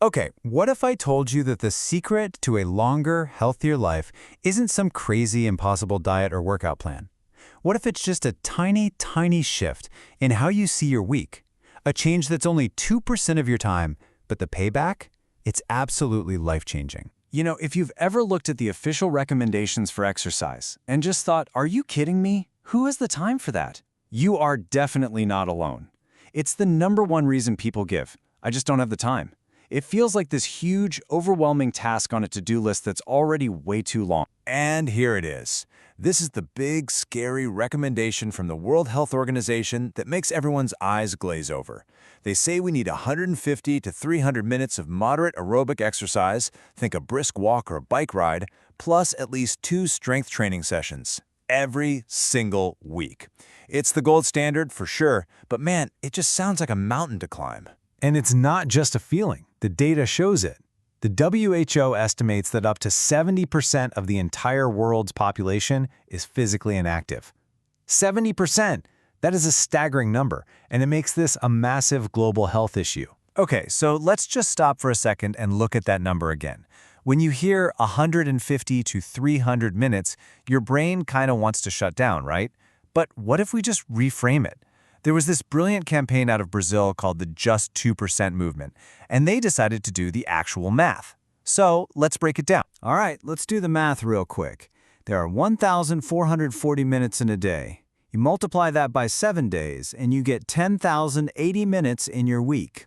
Okay, what if I told you that the secret to a longer, healthier life isn't some crazy, impossible diet or workout plan? What if it's just a tiny, tiny shift in how you see your week? A change that's only 2% of your time, but the payback? It's absolutely life-changing. You know, if you've ever looked at the official recommendations for exercise and just thought, are you kidding me? Who has the time for that? You are definitely not alone. It's the #1 reason people give. I just don't have the time. It feels like this huge, overwhelming task on a to-do list that's already way too long. And here it is. This is the big, scary recommendation from the World Health Organization that makes everyone's eyes glaze over. They say we need 150 to 300 minutes of moderate aerobic exercise, think a brisk walk or a bike ride, plus at least 2 strength training sessions every single week. It's the gold standard for sure, but man, it just sounds like a mountain to climb. And it's not just a feeling. The data shows it. The WHO estimates that up to 70% of the entire world's population is physically inactive. 70%! That is a staggering number, and it makes this a massive global health issue. Okay, so let's just stop for a second and look at that number again. When you hear 150 to 300 minutes, your brain kind of wants to shut down, right? But what if we just reframe it? There was this brilliant campaign out of Brazil called the Just 2% movement, and they decided to do the actual math. So let's break it down. All right, let's do the math real quick. There are 1,440 minutes in a day. You multiply that by 7 days, and you get 10,080 minutes in your week.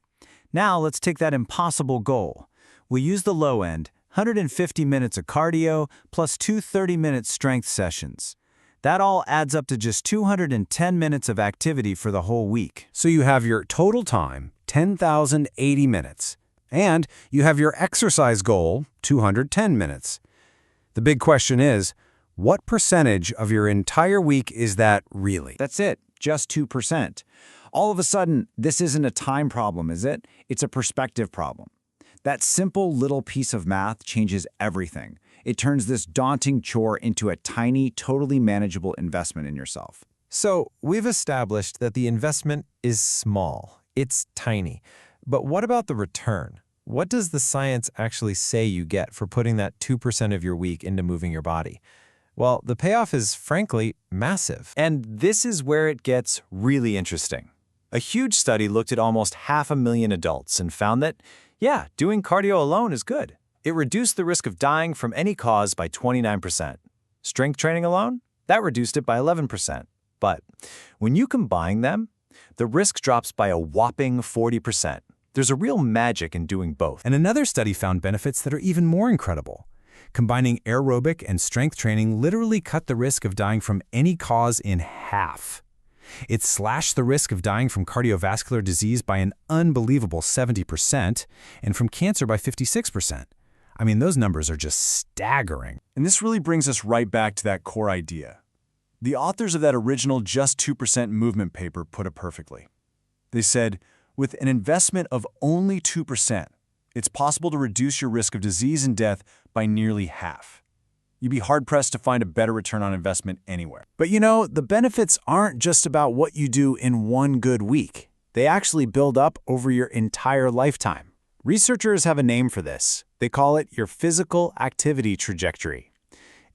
Now let's take that impossible goal. We use the low end, 150 minutes of cardio, plus 2 30-minute strength sessions. That all adds up to just 210 minutes of activity for the whole week. So you have your total time, 10,080 minutes, and you have your exercise goal, 210 minutes. The big question is, what percentage of your entire week is that really? That's it, just 2%. All of a sudden, this isn't a time problem, is it? It's a perspective problem. That simple little piece of math changes everything. It turns this daunting chore into a tiny, totally manageable investment in yourself. So we've established that the investment is small. It's tiny. But what about the return? What does the science actually say you get for putting that 2% of your week into moving your body? Well, the payoff is, frankly, massive. And this is where it gets really interesting. A huge study looked at almost 500,000 adults and found that, yeah, doing cardio alone is good. It reduced the risk of dying from any cause by 29%. Strength training alone? That reduced it by 11%. But when you combine them, the risk drops by a whopping 40%. There's a real magic in doing both. And another study found benefits that are even more incredible. Combining aerobic and strength training literally cut the risk of dying from any cause in half. It slashed the risk of dying from cardiovascular disease by an unbelievable 70% and from cancer by 56%. I mean, those numbers are just staggering. And this really brings us right back to that core idea. The authors of that original Just 2% movement paper put it perfectly. They said, with an investment of only 2%, it's possible to reduce your risk of disease and death by nearly half. You'd be hard-pressed to find a better return on investment anywhere. But you know, the benefits aren't just about what you do in one good week. They actually build up over your entire lifetime. Researchers have a name for this. They call it your physical activity trajectory.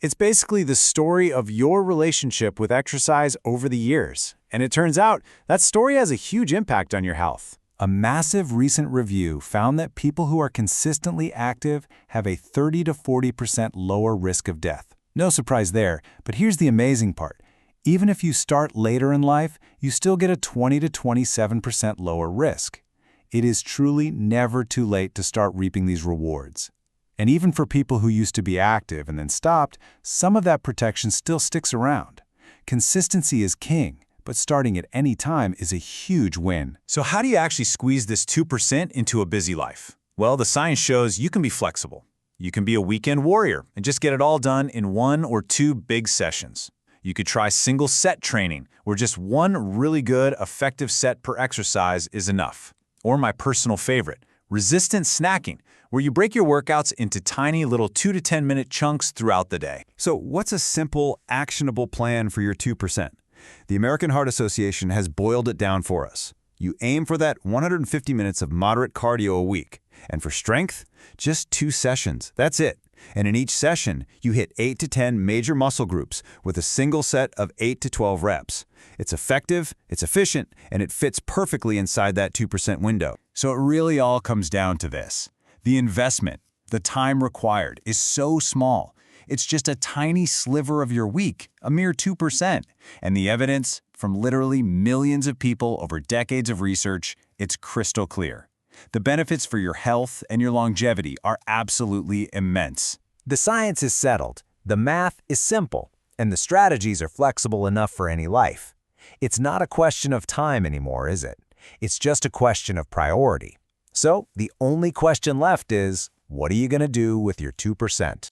It's basically the story of your relationship with exercise over the years. And it turns out that story has a huge impact on your health. A massive recent review found that people who are consistently active have a 30 to 40% lower risk of death. No surprise there, but here's the amazing part. Even if you start later in life, you still get a 20 to 27% lower risk. It is truly never too late to start reaping these rewards. And even for people who used to be active and then stopped, some of that protection still sticks around. Consistency is king, but starting at any time is a huge win. So how do you actually squeeze this 2% into a busy life? Well, the science shows you can be flexible. You can be a weekend warrior and just get it all done in 1 or 2 big sessions. You could try single set training, where just 1 really good, effective set per exercise is enough. Or my personal favorite, resistant snacking, where you break your workouts into tiny little 2 to 10 minute chunks throughout the day. So what's a simple, actionable plan for your 2%? The American Heart Association has boiled it down for us. You aim for that 150 minutes of moderate cardio a week. And for strength, just 2 sessions. That's it. And in each session, you hit 8 to 10 major muscle groups with a single set of 8 to 12 reps. It's effective, it's efficient, and it fits perfectly inside that 2% window. So it really all comes down to this. The investment, the time required, is so small. It's just a tiny sliver of your week, a mere 2%. And the evidence, from literally millions of people over decades of research, it's crystal clear. The benefits for your health and your longevity are absolutely immense. The science is settled, the math is simple, and the strategies are flexible enough for any life. It's not a question of time anymore, is it? It's just a question of priority. So the only question left is, what are you going to do with your 2%?